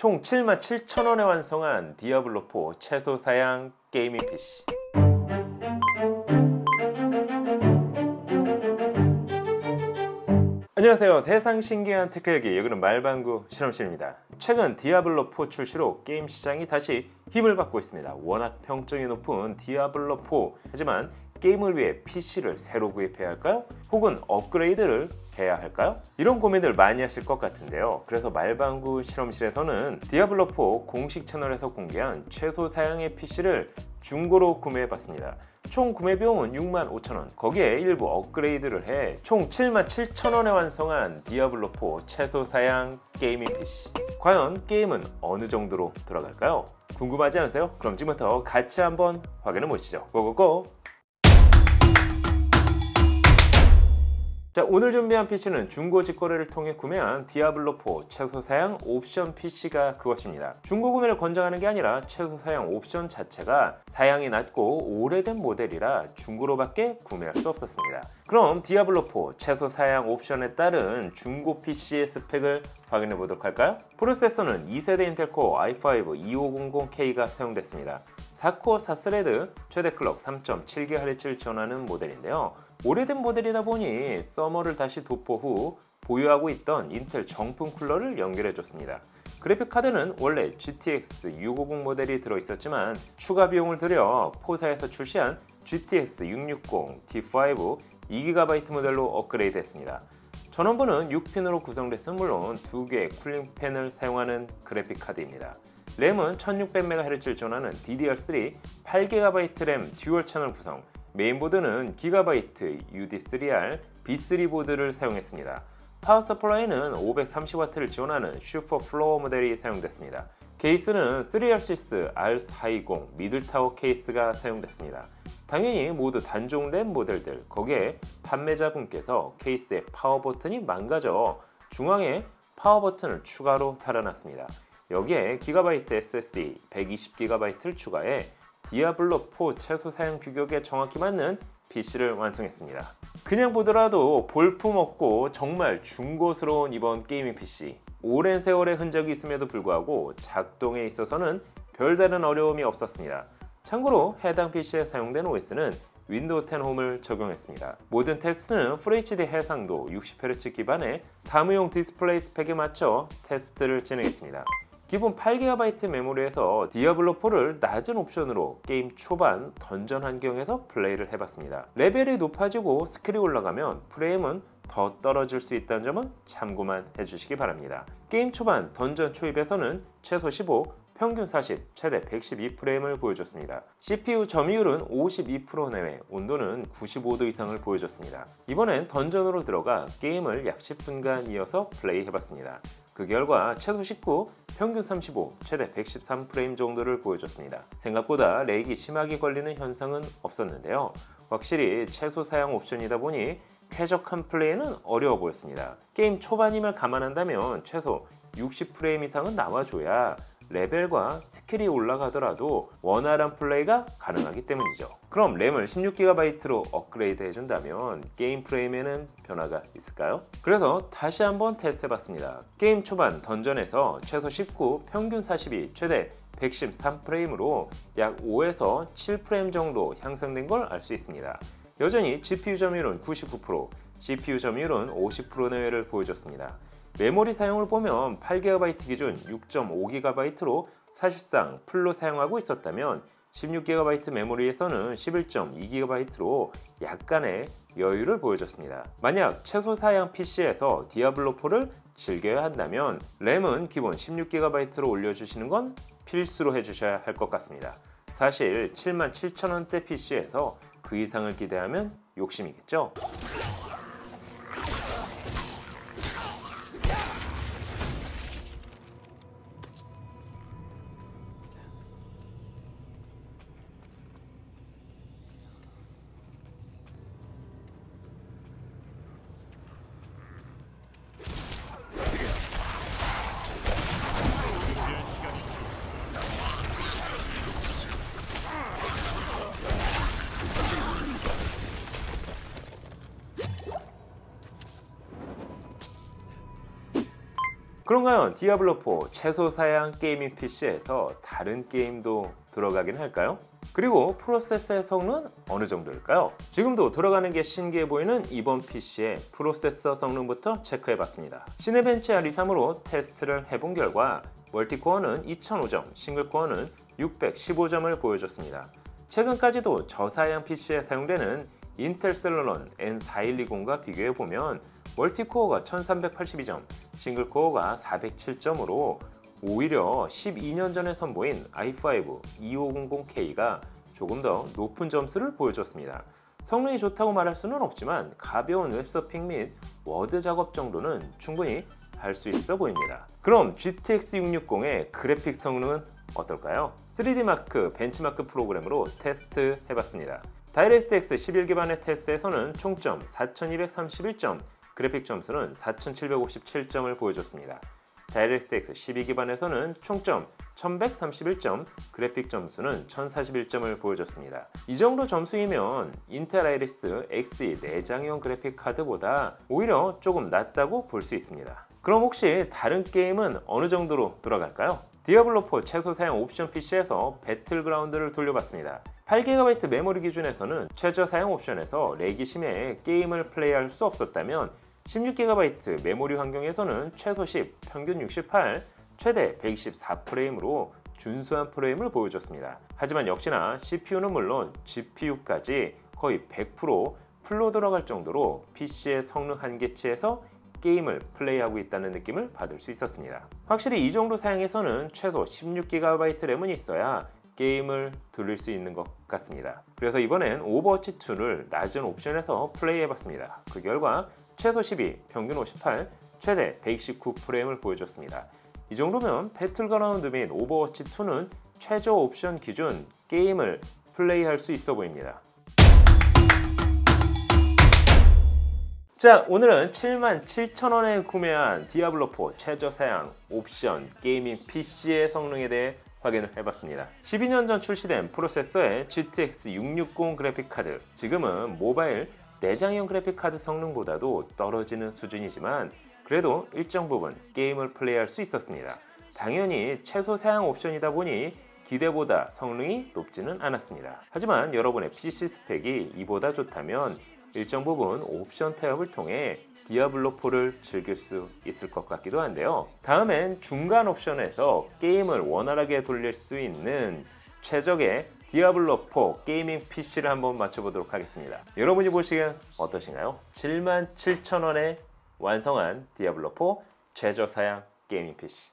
총 77,000원에 완성한 디아블로4 최소 사양 게이밍 PC. 안녕하세요. 세상 신기한 테크얘기, 여기는 말방구 실험실입니다. 최근 디아블로4 출시로 게임 시장이 다시 힘을 받고 있습니다. 워낙 평점이 높은 디아블로4, 하지만 게임을 위해 PC를 새로 구입해야 할까요? 혹은 업그레이드를 해야 할까요? 이런 고민들 많이 하실 것 같은데요. 그래서 말방구 실험실에서는 디아블로4 공식 채널에서 공개한 최소 사양의 PC를 중고로 구매해봤습니다. 총 구매 비용은 65,000원, 거기에 일부 업그레이드를 해 총 77,000원에 완성한 디아블로4 최소 사양 게이밍 PC. 과연 게임은 어느 정도로 들어갈까요? 궁금하지 않으세요? 그럼 지금부터 같이 한번 확인해 보시죠. 고고고! 자, 오늘 준비한 PC는 중고 직거래를 통해 구매한 디아블로4 최소 사양 옵션 PC가 그것입니다. 중고 구매를 권장하는 게 아니라 최소 사양 옵션 자체가 사양이 낮고 오래된 모델이라 중고로밖에 구매할 수 없었습니다. 그럼 디아블로4 최소 사양 옵션에 따른 중고 PC의 스펙을 확인해 보도록 할까요? 프로세서는 2세대 인텔 코어 i5 2500K가 사용됐습니다. 4코어 4스레드, 최대 클럭 3.7GHz를 지원하는 모델인데요. 오래된 모델이다 보니 서머를 다시 도포 후 보유하고 있던 인텔 정품 쿨러를 연결해줬습니다. 그래픽 카드는 원래 GTX 650 모델이 들어있었지만 추가 비용을 들여 포사에서 출시한 GTX 660 T5 2GB 모델로 업그레이드했습니다. 전원부는 6핀으로 구성됐으면 물론 2개의 쿨링 팬을 사용하는 그래픽 카드입니다. 램은 1600MHz를 지원하는 DDR3 8GB 램 듀얼 채널 구성, 메인보드는 기가바이트 UD3R B3 보드를 사용했습니다. 파워 서플라이는 530W를 지원하는 슈퍼 플로어 모델이 사용됐습니다. 케이스는 3RCS R420 미들타워 케이스가 사용됐습니다. 당연히 모두 단종 램 모델들, 거기에 판매자분께서 케이스의 파워 버튼이 망가져 중앙에 파워 버튼을 추가로 달아놨습니다. 여기에 기가바이트 SSD 120GB를 추가해 디아블로4 최소 사양 규격에 정확히 맞는 PC를 완성했습니다. 그냥 보더라도 볼품없고 정말 중고스러운 이번 게이밍 PC. 오랜 세월의 흔적이 있음에도 불구하고 작동에 있어서는 별다른 어려움이 없었습니다. 참고로 해당 PC에 사용된 OS는 윈도우 10 홈을 적용했습니다. 모든 테스트는 FHD 해상도 60Hz 기반의 사무용 디스플레이 스펙에 맞춰 테스트를 진행했습니다. 기본 8GB 메모리에서 디아블로4를 낮은 옵션으로 게임 초반 던전 환경에서 플레이를 해봤습니다. 레벨이 높아지고 스킬이 올라가면 프레임은 더 떨어질 수 있다는 점은 참고만 해주시기 바랍니다. 게임 초반 던전 초입에서는 최소 15, 평균 40, 최대 112프레임을 보여줬습니다. CPU 점유율은 52% 내외, 온도는 95도 이상을 보여줬습니다. 이번엔 던전으로 들어가 게임을 약 10분간 이어서 플레이해봤습니다. 그 결과 최소 19, 평균 35, 최대 113프레임 정도를 보여줬습니다. 생각보다 렉이 심하게 걸리는 현상은 없었는데요. 확실히 최소 사양 옵션이다 보니 쾌적한 플레이는 어려워 보였습니다. 게임 초반임을 감안한다면 최소 60프레임 이상은 나와줘야 레벨과 스킬이 올라가더라도 원활한 플레이가 가능하기 때문이죠. 그럼 램을 16GB로 업그레이드 해준다면 게임 프레임에는 변화가 있을까요? 그래서 다시 한번 테스트 해봤습니다. 게임 초반 던전에서 최소 19, 평균 42, 최대 113프레임으로 약 5에서 7프레임 정도 향상된 걸 알 수 있습니다. 여전히 GPU 점유율은 99%, CPU 점유율은 50% 내외를 보여줬습니다. 메모리 사용을 보면 8GB 기준 6.5GB로 사실상 풀로 사용하고 있었다면 16GB 메모리에서는 11.2GB로 약간의 여유를 보여줬습니다. 만약 최소 사양 PC에서 디아블로4를 즐겨야 한다면 램은 기본 16GB로 올려주시는 건 필수로 해주셔야 할 것 같습니다. 사실 77,000원대 PC에서 그 이상을 기대하면 욕심이겠죠? 그런가요? 디아블로4 최소 사양 게이밍 PC에서 다른 게임도 들어가긴 할까요? 그리고 프로세서의 성능은 어느 정도일까요? 지금도 돌아가는 게 신기해 보이는 이번 PC의 프로세서 성능부터 체크해봤습니다. 시네벤치 R23으로 테스트를 해본 결과 멀티코어는 2005점, 싱글코어는 615점을 보여줬습니다. 최근까지도 저사양 PC에 사용되는 인텔 셀러론 N4120과 비교해보면 멀티코어가 1382점, 싱글코어가 407점으로 오히려 12년 전에 선보인 i5 2500K가 조금 더 높은 점수를 보여줬습니다. 성능이 좋다고 말할 수는 없지만 가벼운 웹서핑 및 워드 작업 정도는 충분히 할 수 있어 보입니다. 그럼 GTX 660의 그래픽 성능은 어떨까요? 3D마크 벤치마크 프로그램으로 테스트 해봤습니다. 다이렉트X 11기반의 테스트에서는 총점 4231점, 그래픽 점수는 4757점을 보여줬습니다. 다이렉트X 12기반에서는 총점 1131점, 그래픽 점수는 1041점을 보여줬습니다. 이 정도 점수이면 인텔 아이리스 Xe 내장형 그래픽 카드보다 오히려 조금 낫다고 볼 수 있습니다. 그럼 혹시 다른 게임은 어느 정도로 돌아갈까요? 디아블로4 최소 사양 옵션 PC에서 배틀그라운드를 돌려봤습니다. 8GB 메모리 기준에서는 최저 사양 옵션에서 렉이 심해 게임을 플레이할 수 없었다면 16GB 메모리 환경에서는 최소 10, 평균 68, 최대 124프레임으로 준수한 프레임을 보여줬습니다. 하지만 역시나 CPU는 물론 GPU까지 거의 100% 풀로 들어갈 정도로 PC의 성능 한계치에서 게임을 플레이하고 있다는 느낌을 받을 수 있었습니다. 확실히 이 정도 사양에서는 최소 16GB 램은 있어야 게임을 돌릴 수 있는 것 같습니다. 그래서 이번엔 오버워치 2를 낮은 옵션에서 플레이해봤습니다. 그 결과 최소 12, 평균 58, 최대 119프레임을 보여줬습니다. 이 정도면 배틀그라운드 및 오버워치 2는 최저 옵션 기준 게임을 플레이할 수 있어 보입니다. 자, 오늘은 77,000원에 구매한 디아블로4 최저 사양 옵션 게이밍 PC의 성능에 대해 확인을 해봤습니다. 12년 전 출시된 프로세서의 GTX 660 그래픽카드, 지금은 모바일 내장형 그래픽카드 성능보다도 떨어지는 수준이지만 그래도 일정 부분 게임을 플레이할 수 있었습니다. 당연히 최소 사양 옵션이다 보니 기대보다 성능이 높지는 않았습니다. 하지만 여러분의 PC 스펙이 이보다 좋다면 일정 부분 옵션 타협을 통해 디아블로4를 즐길 수 있을 것 같기도 한데요. 다음엔 중간 옵션에서 게임을 원활하게 돌릴 수 있는 최적의 디아블로4 게이밍 PC를 한번 맞춰보도록 하겠습니다. 여러분이 보시기엔 어떠신가요? 77,000원에 완성한 디아블로4 최저 사양 게이밍 PC.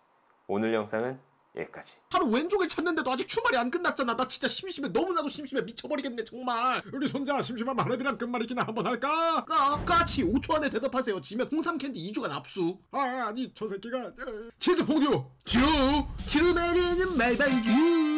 오늘 영상은 여기까지. 하루 왼쪽을 찾는데도 아직 출발이 안 끝났잖아. 나 진짜 심심해. 너무나도 심심해. 미쳐버리겠네 정말. 우리 손자 심심한 마라비랑 끝말잇기나 한번 할까? 까치 5초 안에 대답하세요. 지면 홍삼 캔디 2주간 압수. 아니 저 새끼가 치즈 퐁듀 주 내리는 말방규.